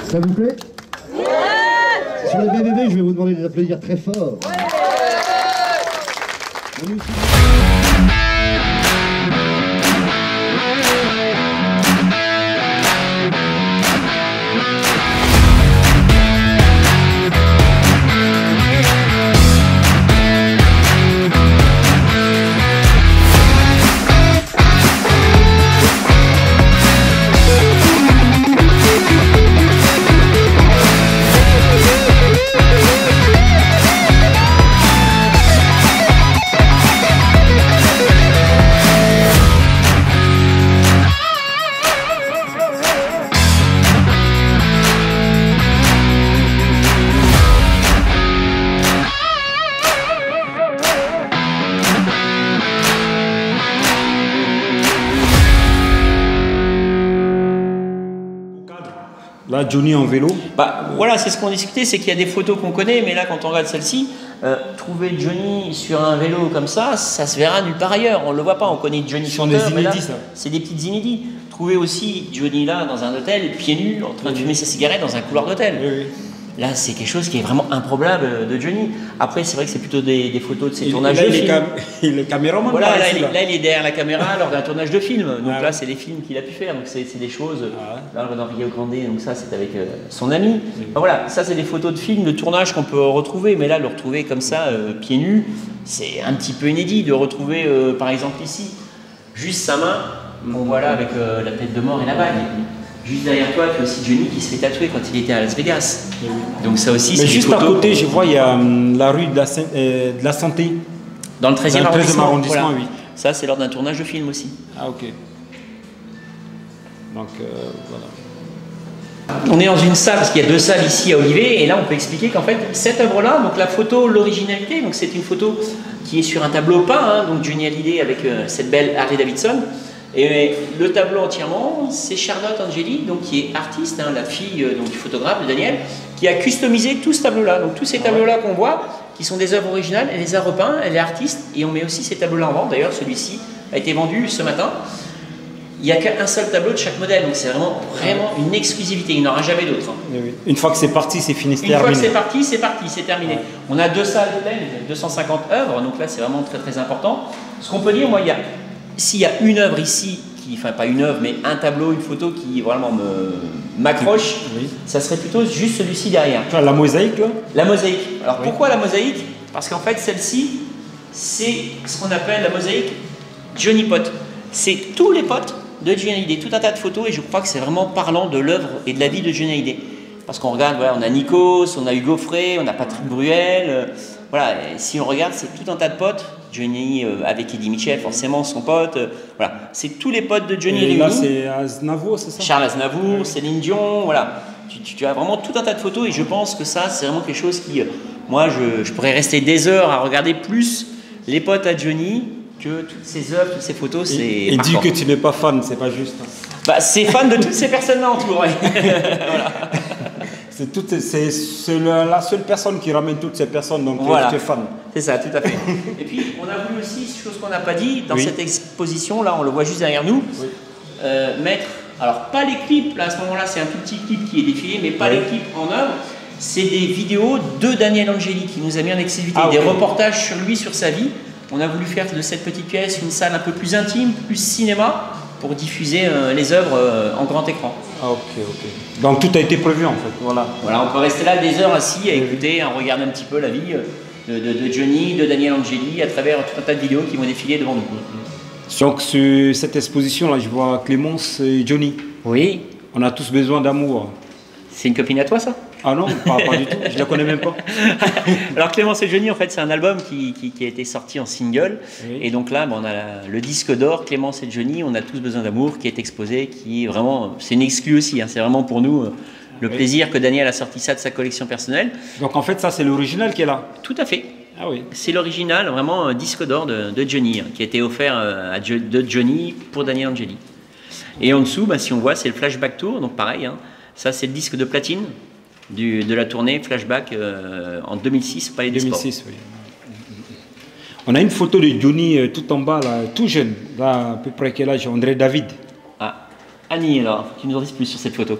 Ça vous plaît? Ouais. Sur les BBB, je vais vous demander d'applaudir très fort. Ouais. Là, Johnny en vélo. Bah, voilà, c'est ce qu'on discutait, c'est qu'il y a des photos qu'on connaît, mais là, quand on regarde celle-ci, trouver Johnny sur un vélo comme ça se verra nulle part ailleurs. On ne le voit pas, on connaît Johnny chanteur, des inédits, ça. C'est des petites inédits. Trouver aussi Johnny là, dans un hôtel, pieds nus, en train de fumer sa cigarette dans un couloir d'hôtel. Oui, oui. Là, c'est quelque chose qui est vraiment improbable de Johnny. Après, c'est vrai que c'est plutôt des photos de ses tournages de films. Il est caméraman. Voilà, là, il est derrière la caméra lors d'un tournage de film. Donc là, ouais. c'est les films qu'il a pu faire. Donc c'est des choses. Là, dans Rio Grande, donc ça, c'est avec son ami. Enfin, voilà, ça, c'est des photos de films, de tournage qu'on peut retrouver. Mais là, le retrouver comme ça, pieds nus, c'est un petit peu inédit de retrouver, par exemple, ici, juste sa main. Bon, voilà, avec la tête de mort et la bague. Juste derrière toi, tu as aussi Johnny qui se fait tatouer quand il était à Las Vegas. Donc ça aussi, c'est mais juste à côté, je vois, il y a la rue de la Santé. Dans le 13e arrondissement, voilà. Oui. Ça, c'est lors d'un tournage de film aussi. Ah, ok. Donc, voilà. On est dans une salle, parce qu'il y a deux salles ici à Olivet, et là, on peut expliquer qu'en fait, cette œuvre-là, donc la photo, l'originalité, donc c'est une photo qui est sur un tableau peint, hein, donc Johnny Hallyday avec cette belle Harley Davidson. Et le tableau entièrement, c'est Charlotte Angeli, donc qui est artiste, hein, la fille donc, du photographe de Daniel, qui a customisé tout ce tableau-là. Donc tous ces tableaux-là qu'on voit, qui sont des œuvres originales, elle les a repeints, elle est artiste, et on met aussi ces tableaux-là en vente. D'ailleurs, celui-ci a été vendu ce matin. Il n'y a qu'un seul tableau de chaque modèle, donc c'est vraiment une exclusivité, il n'y en aura jamais d'autre. Hein. Oui. Une fois que c'est parti, c'est fini, c'est terminé. Une fois que c'est parti, c'est terminé. Ouais. On a deux salles pleines, 250 œuvres, donc là c'est vraiment très très important. Ce qu'on peut dire, moi, s'il y a une œuvre ici, enfin pas une œuvre, mais un tableau, une photo qui vraiment m'accroche, oui. Ça serait plutôt juste celui-ci derrière. La mosaïque là. La mosaïque. Alors oui. Pourquoi la mosaïque? Parce qu'en fait celle-ci, c'est ce qu'on appelle la mosaïque Johnny Pot. C'est tous les potes de Johnny Hallyday, tout un tas de photos, et je crois que c'est vraiment parlant de l'œuvre et de la vie de Johnny Hallyday. Parce qu'on regarde, voilà, on a Nikos, on a Hugo Frey, on a Patrick Bruel, voilà, et si on regarde, c'est tout un tas de potes. Johnny avec Eddie Mitchell, forcément son pote, voilà, c'est tous les potes de Johnny réunis. Là c'est Aznavour, c'est ça? Charles Aznavour, Céline Dion, voilà. Tu as vraiment tout un tas de photos, et je pense que ça, c'est vraiment quelque chose qui, moi, je pourrais rester des heures à regarder plus les potes à Johnny que toutes ces œuvres, toutes ces photos. Et dis que tu n'es pas fan, c'est pas juste. Bah, c'est fan de toutes ces personnes-là autour. Ouais. Voilà. C'est la seule personne qui ramène toutes ces personnes, donc voilà. Tu es fan. C'est ça, tout à fait. Et puis, on a voulu aussi, chose qu'on n'a pas dit, dans cette exposition, là, on le voit juste derrière nous, mettre, alors pas les clips, là, à ce moment-là, c'est un tout petit clip qui est défilé, mais pas les clips en œuvre, c'est des vidéos de Daniel Angeli qui nous a mis en exclusivité, des reportages sur lui, sur sa vie. On a voulu faire de cette petite pièce une salle un peu plus intime, plus cinéma, pour diffuser les œuvres en grand écran. Ah, ok. Donc tout a été prévu en fait, voilà. Voilà, on peut rester là des heures assis à écouter, à regarder un petit peu la vie de Johnny, de Daniel Angeli, à travers tout un tas de vidéos qui vont défiler devant nous. Donc sur cette exposition-là, je vois Clémence et Johnny. Oui. On a tous besoin d'amour. C'est une copine à toi, ça? Ah non, pas du tout, je la connais même pas. Alors Clémence et Johnny, en fait, c'est un album qui a été sorti en single. Oui. Et donc là, on a le disque d'or, Clémence et Johnny, on a tous besoin d'amour, qui est exposé, qui est vraiment, c'est une exclue aussi, hein, c'est vraiment pour nous le plaisir que Daniel a sorti ça de sa collection personnelle. Donc en fait, ça c'est l'original qui est là? Tout à fait. Ah oui. C'est l'original, vraiment un disque d'or de Johnny, hein, qui a été offert de Johnny pour Daniel Angeli. Et en dessous, si on voit, c'est le Flashback Tour, donc pareil, hein, ça c'est le disque de platine de la tournée Flashback en 2006 Palais des Sports. 2006, oui. On a une photo de Johnny tout en bas, là, tout jeune. Là, à peu près quel âge? André David. Ah, Annie, alors, tu nous en dis plus sur cette photo.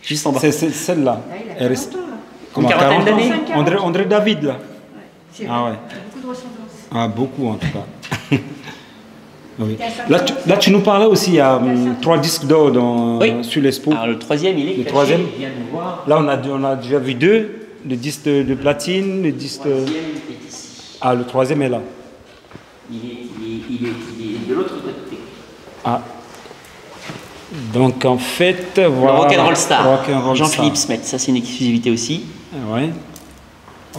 Juste en bas. C'est celle-là. Ah, il a Elle 40 reste- ans, là. Comment, Une quarantaine 40 ans? d'années. André David, là. C'est Ah ouais. il y a beaucoup de ressemblances. Ah, beaucoup en tout cas. Oui. Là, tu nous parlais aussi, il y a 3 disques d'or Oui. sur l'expo. Alors, le troisième, il est Le caché, troisième. il vient de nous voir. Là, on a déjà vu 2, le disque de platine, le disque... Le troisième est ici. Ah, le 3e est là. Il est de l'autre côté. Ah. Donc, en fait, Le voilà. Rock'n'Roll Star. Rock'n'Roll Jean-Philippe Star. Smet, ça c'est une exclusivité aussi. Ah ouais.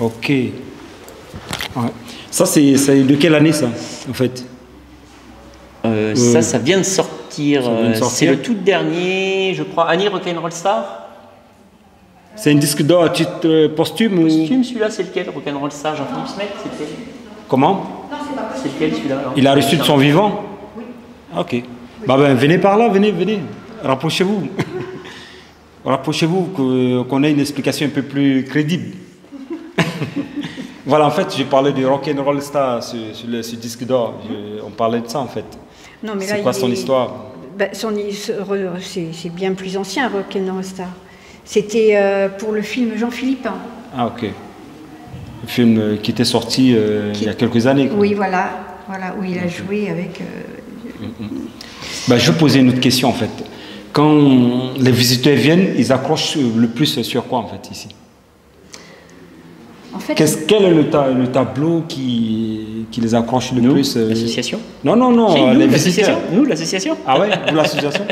Ok. Ouais. Ça, c'est de quelle année, ça, en fait? Ça vient de sortir. Ça vient de sortir. C'est le tout dernier, je crois. Annie Rock'n'Roll Star. C'est un disque d'or à titre posthume ou... Costume, celui-là, c'est lequel? Rock'n'Roll Star, Jean-Philippe Smet, c'était. Comment? C'est lequel celui-là alors Il a reçu de son vivant? Oui. Ok. Bah ben, venez par là, venez. Rapprochez-vous. Rapprochez-vous, qu'on ait une explication un peu plus crédible. Voilà, en fait, j'ai parlé du Rock'n'Roll Star sur ce disque d'or. On parlait de ça, en fait. Non, mais là, C'est quoi son histoire? Bah, c'est bien plus ancien, Rock'n'Roll Star. C'était pour le film Jean-Philippe. Ah, ok. Le film qui était sorti il y a quelques années. Quoi. Oui, voilà, où il a joué avec... Bah, je vais poser une autre question, en fait. Quand les visiteurs viennent, ils accrochent le plus sur quoi, en fait, ici? En fait, Quel est le tableau qui les accroche le Nous, plus l'association. Non, Si, nous, les l'association. visiteurs. Nous, l'association. Ah ouais, vous l'association?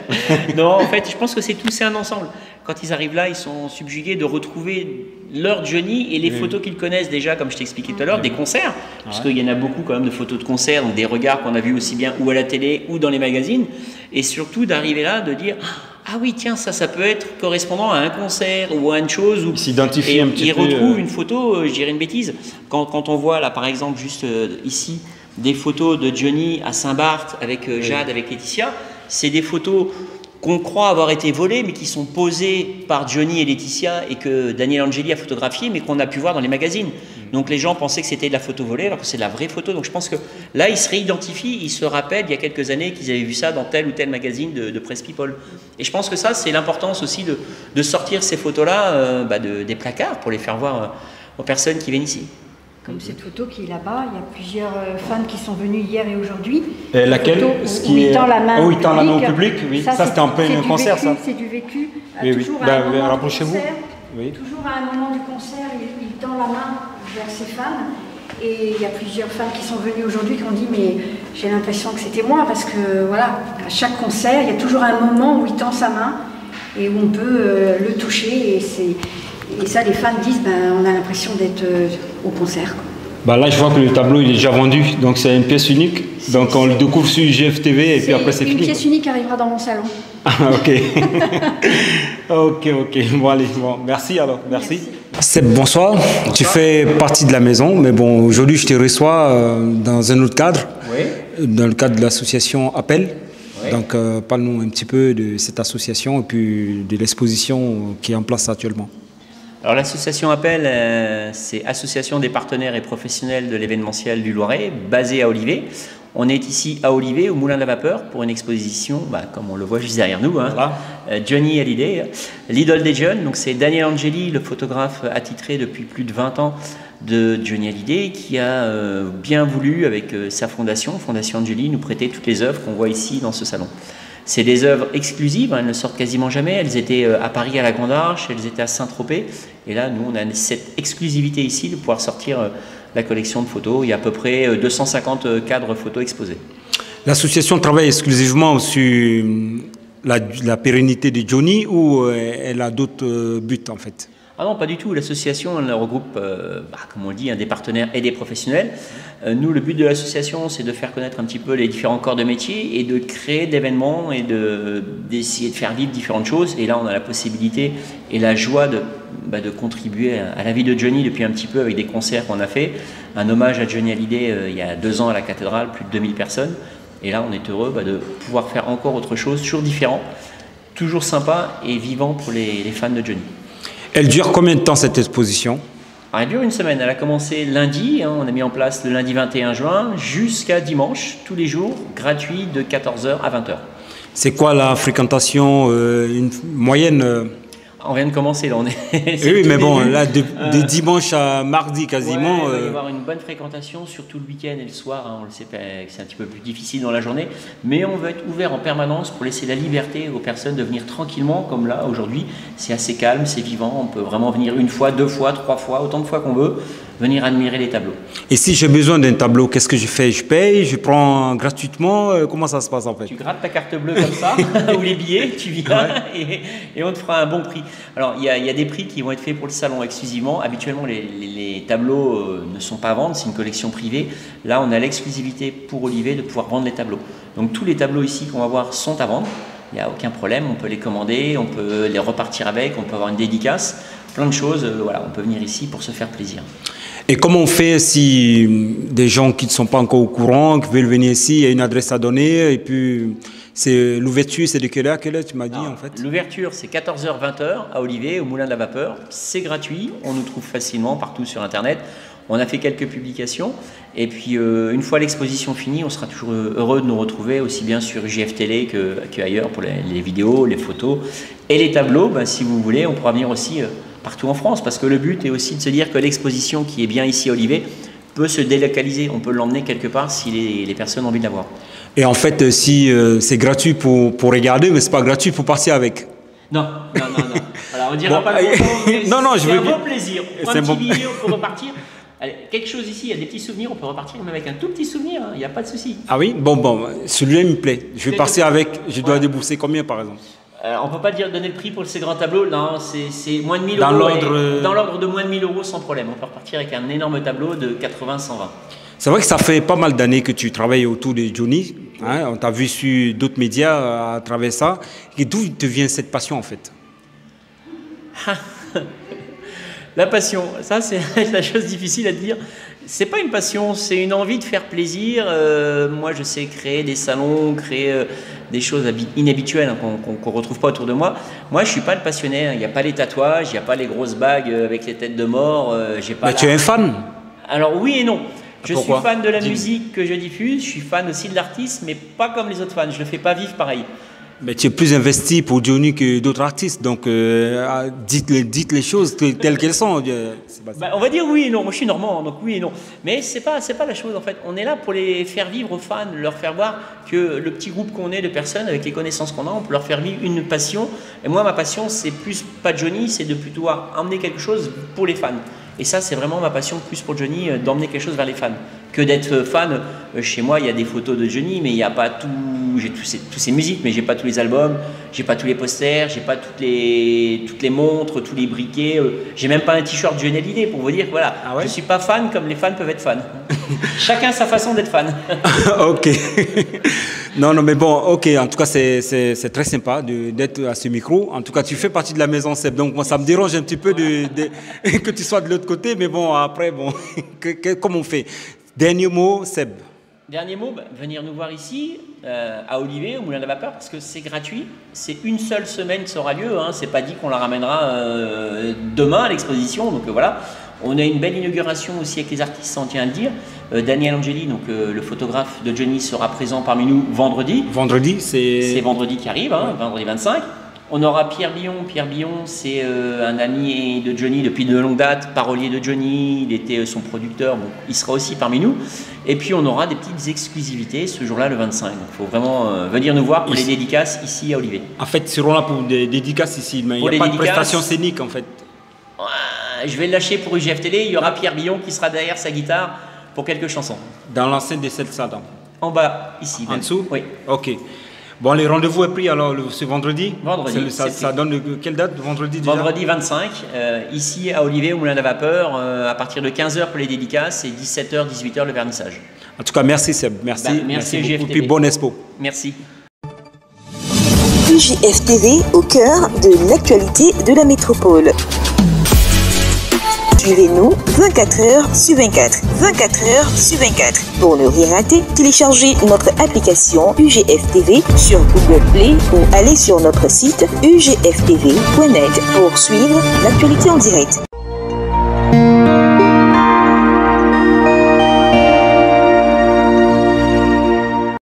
Non, en fait, je pense que c'est tout, c'est un ensemble. Quand ils arrivent là, ils sont subjugués de retrouver leur Johnny et les photos qu'ils connaissent déjà, comme je t'expliquais tout à l'heure, des concerts, parce qu'il y en a beaucoup quand même de photos de concerts, donc des regards qu'on a vus aussi bien ou à la télé ou dans les magazines, et surtout d'arriver là, de dire ah oui, tiens, ça peut être correspondant à un concert ou à une chose. Ou... Ils s'identifient un petit ils peu. retrouvent une photo, je dirais une bêtise, quand on voit là par exemple juste ici des photos de Johnny à Saint-Barth avec Jade, avec Laetitia, c'est des photos qu'on croit avoir été volées, mais qui sont posées par Johnny et Laetitia et que Daniel Angeli a photographié, mais qu'on a pu voir dans les magazines. Donc les gens pensaient que c'était de la photo volée, alors que c'est de la vraie photo. Donc je pense que là, ils se réidentifient, ils se rappellent il y a quelques années qu'ils avaient vu ça dans tel ou tel magazine de Presse People. Et je pense que ça, c'est l'importance aussi de sortir ces photos-là des placards pour les faire voir aux personnes qui viennent ici. comme cette photo qui est là-bas, il y a plusieurs fans qui sont venus hier et aujourd'hui. Et laquelle? Où il tend la main où il tend la main au public, oui. Ça, c'était en plein concert, ça. C'est du vécu. Oui, oui. Toujours à un moment du Rapprochez-vous. concert, Oui. toujours à un moment du concert, il tend la main vers ses fans. Et il y a plusieurs fans qui sont venus aujourd'hui qui ont dit mais j'ai l'impression que c'était moi parce que voilà, à chaque concert, il y a toujours un moment où il tend sa main et où on peut le toucher et ça les fans disent on a l'impression d'être au concert. Quoi. Bah là, je vois que le tableau il est déjà vendu, donc c'est une pièce unique. Donc on le découvre sur GFTV et puis après c'est fini. Une pièce unique arrivera dans mon salon. Ah, ok. ok. Bon, allez, bon, merci alors, merci. Seb, bonsoir. Tu fais partie de la maison, mais bon, aujourd'hui je te reçois dans un autre cadre, dans le cadre de l'association Appel. Donc parle-nous un petit peu de cette association et puis de l'exposition qui est en place actuellement. Alors l'association Appel, c'est Association des partenaires et professionnels de l'événementiel du Loiret, basée à Olivet. On est ici à Olivet, au Moulin de la Vapeur, pour une exposition, comme on le voit juste derrière nous, Voilà. Johnny Hallyday, l'idole des jeunes. Donc c'est Daniel Angeli, le photographe attitré depuis plus de 20 ans de Johnny Hallyday, qui a bien voulu, avec sa fondation Angeli, nous prêter toutes les œuvres qu'on voit ici dans ce salon. C'est des œuvres exclusives, elles ne sortent quasiment jamais. Elles étaient à Paris à la Grande Arche, elles étaient à Saint-Tropez. Et là, nous, on a cette exclusivité ici de pouvoir sortir la collection de photos. Il y a à peu près 250 cadres photos exposés. L'association travaille exclusivement sur la pérennité de Johnny ou elle a d'autres buts en fait? Ah non, pas du tout. L'association regroupe, comme on le dit, des partenaires et des professionnels. Nous, le but de l'association, c'est de faire connaître un petit peu les différents corps de métier et de créer d'événements et d'essayer de faire vivre différentes choses. Et là, on a la possibilité et la joie de contribuer à la vie de Johnny depuis un petit peu avec des concerts qu'on a fait. Un hommage à Johnny Hallyday il y a 2 ans à la cathédrale, plus de 2000 personnes. Et là, on est heureux de pouvoir faire encore autre chose, toujours différent, toujours sympa et vivant pour les fans de Johnny. Elle dure combien de temps cette exposition? Alors, elle dure une semaine. Elle a commencé lundi, hein, on a mis en place le lundi 21 juin jusqu'à dimanche, tous les jours, gratuit de 14h à 20h. C'est quoi la fréquentation une moyenne On vient de commencer là, on est. Oui, mais bon, là, de dimanche à mardi quasiment. Ouais, il va y avoir une bonne fréquentation, surtout le week-end et le soir. Hein, on le sait, c'est un petit peu plus difficile dans la journée, mais on va être ouvert en permanence pour laisser la liberté aux personnes de venir tranquillement, comme là aujourd'hui. C'est assez calme, c'est vivant. On peut vraiment venir une fois, deux fois, trois fois, autant de fois qu'on veut, venir admirer les tableaux. Et si j'ai besoin d'un tableau, qu'est-ce que je fais? Je paye, je prends gratuitement. Comment ça se passe en fait? Tu grattes ta carte bleue comme ça, ou les billets, tu viens et on te fera un bon prix. Alors, il y a des prix qui vont être faits pour le salon exclusivement. Habituellement, les tableaux ne sont pas à vendre, c'est une collection privée. Là, on a l'exclusivité pour Olivet de pouvoir vendre les tableaux. Donc, tous les tableaux ici qu'on va voir sont à vendre. Il n'y a aucun problème, on peut les commander, on peut les repartir avec, on peut avoir une dédicace, plein de choses. Voilà, on peut venir ici pour se faire plaisir. Et comment on fait si des gens qui ne sont pas encore au courant, qui veulent venir ici, il y a une adresse à donner, et puis l'ouverture, c'est de quelle heure tu m'as dit en fait? L'ouverture, c'est 14h, 20h à Olivet, au Moulin de la Vapeur. C'est gratuit, on nous trouve facilement partout sur Internet. On a fait quelques publications, et puis une fois l'exposition finie, on sera toujours heureux de nous retrouver, aussi bien sur UGF Télé qu'ailleurs pour les vidéos, les photos et les tableaux. Ben, si vous voulez, on pourra venir aussi partout en France, parce que le but est aussi de se dire que l'exposition qui est bien ici à Olivet peut se délocaliser, on peut l'emmener quelque part si les personnes ont envie de la voir. Et en fait, si c'est gratuit pour regarder, mais c'est pas gratuit pour partir avec. Non. Alors on dira pas le non, je veux bien. C'est un bien. beau plaisir. On prend un petit billet, on peut repartir. Allez, quelque chose ici, il y a des petits souvenirs, on peut repartir même avec un tout petit souvenir, il n'y a pas de souci. Ah oui? Bon, celui-là me plaît. Je vais partir avec, je dois débourser combien par exemple? On ne peut pas donner le prix pour ces grands tableaux, non, c'est moins de 1000 dans euros. Dans l'ordre de moins de 1000 euros sans problème. On peut repartir avec un énorme tableau de 80-120. C'est vrai que ça fait pas mal d'années que tu travailles autour de Johnny. Hein, on t'a vu sur d'autres médias à travers ça. Et d'où te vient cette passion en fait? La passion, ça c'est la chose difficile à dire. C'est pas une passion, c'est une envie de faire plaisir. Moi, je sais créer des salons, créer des choses inhabituelles hein, qu'on retrouve pas autour de moi. Moi, je suis pas le passionné. Il n'y a pas les tatouages, il n'y a pas les grosses bagues avec les têtes de mort. J'ai pas. Mais tu es un fan? Alors oui et non. Je suis Pourquoi? fan de la musique que je diffuse. Je suis fan aussi de l'artiste, mais pas comme les autres fans. Je le fais pas vivre pareil. Mais tu es plus investi pour Johnny que d'autres artistes, donc dites les choses telles qu'elles sont. On va dire oui et non. Moi, je suis normand, donc oui et non. Mais c'est pas la chose en fait. On est là pour les faire vivre aux fans, leur faire voir que le petit groupe qu'on est de personnes, avec les connaissances qu'on a, on peut leur faire vivre une passion. Et moi, ma passion, c'est plus pas Johnny, c'est de plutôt emmener quelque chose pour les fans. Et ça, c'est vraiment ma passion plus pour Johnny, d'emmener quelque chose vers les fans. Que d'être fan. Chez moi, il y a des photos de Johnny, mais il n'y a pas tout. J'ai toutes ces musiques, mais j'ai pas tous les albums, j'ai pas tous les posters, j'ai pas toutes les montres, tous les briquets. J'ai même pas un t-shirt Johnny Hallyday pour vous dire que voilà, je suis pas fan comme les fans peuvent être fans. Chacun sa façon d'être fan. Ok. Non, mais bon, ok. En tout cas, c'est très sympa d'être à ce micro. En tout cas, tu fais partie de la maison Seb. Donc, moi, ça me dérange un petit peu que tu sois de l'autre côté. Mais bon, après, comment on fait? Dernier mot, Seb. Dernier mot, venir nous voir ici, à Olivet, au Moulin de la Vapeur, parce que c'est gratuit. C'est une seule semaine qui aura lieu. Hein. C'est pas dit qu'on la ramènera demain à l'exposition. Donc voilà. On a une belle inauguration aussi avec les artistes, ça on tient à le dire. Daniel Angeli, donc le photographe de Johnny, sera présent parmi nous vendredi. Vendredi, c'est vendredi qui arrive, hein, vendredi 25. On aura Pierre Billon. Pierre Billon, c'est un ami de Johnny depuis de longue date, parolier de Johnny, il était son producteur, bon, il sera aussi parmi nous. Et puis on aura des petites exclusivités ce jour-là, le 25. Donc il faut vraiment venir nous voir pour les dédicaces ici à Olivet. En fait, ils seront là pour des dédicaces ici, mais il n'y a pas de prestation scénique en fait. Je vais le lâcher pour UGF Télé, il y aura Pierre Billon qui sera derrière sa guitare pour quelques chansons. Dans l'enceinte des 7 salons? En bas, ici. En dessous? Oui. Ok. Bon, les rendez-vous est pris alors ce vendredi? Vendredi. Ça donne quelle date? Vendredi déjà? Vendredi 25, ici à Olivet, au Moulin de la Vapeur, à partir de 15h pour les dédicaces et 17h, 18h le vernissage. En tout cas, merci Seb. Merci beaucoup. Puis bonne expo. Merci. UGF TV au cœur de l'actualité de la métropole. Suivez-nous 24h sur 24. 24h sur 24. Pour ne rien rater, téléchargez notre application UGF TV sur Google Play ou allez sur notre site ugftv.net pour suivre l'actualité en direct.